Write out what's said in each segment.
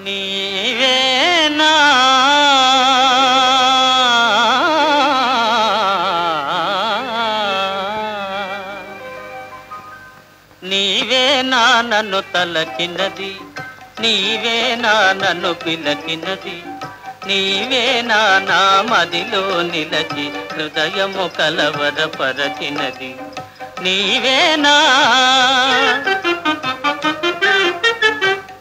నీవేనా నీవేనా నన్ను తలకినది, నీవేనా నన్ను పిలకినది, నీవేనా నా మదిలో నిలచి హృదయము కలవరపరచినది, నీవేనా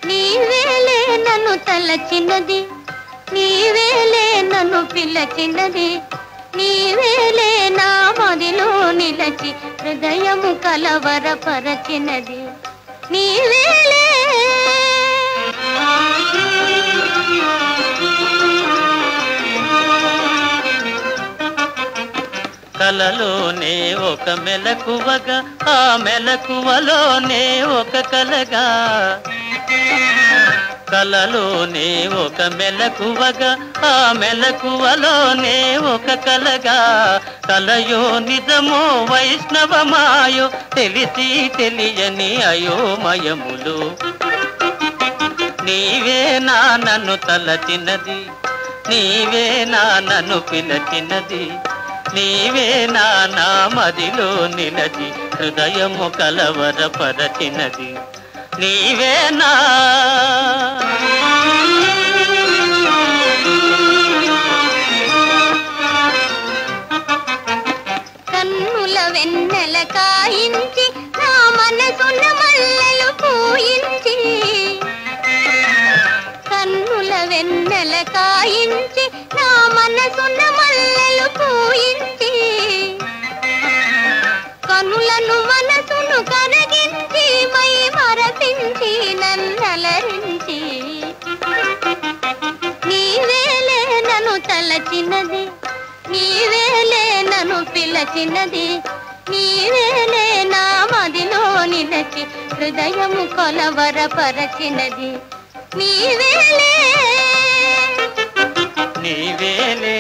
నీవేలే నన్ను తలచినది, నీవేలే నన్ను పిలచినది, నీవేలే నా మదిలో నిలచి హృదయము కలవరపరచినది, నీవేలే కలలోనే ఒక మెలకువగా, ఆ మెలకువలోనే ఒక కలగా, కలలోనే ఒక మెలకువగా, ఆ మెలకువలోనే ఒక కలగా, కలయో నిజమో వైష్ణవమాయో తెలిసి తెలియని అయోమయములు, నీవేనా నన్ను తలచినది, నీవేనా నన్ను పిలచినది, నీవేనా నా మదిలో నిలచి హృదయము కలవరపరచినది, నీవేనా కన్నుల వెన్నెల కాయించి నా మనసున మల్లెలు పూయించి, కన్నుల వెన్నెల కాయించి నా మనసున మల్లెలు పూయించి, కనులను మనసును కరగించి మై మరపించి నన్నలరించి, నీవేలే నన్ను తలచినది, నీవేలే నన్ను పిలచినది, నీవేలే నా మదిలో నిలచి హృదయము కొలవరపరచినది, నీవేలే నీవేలే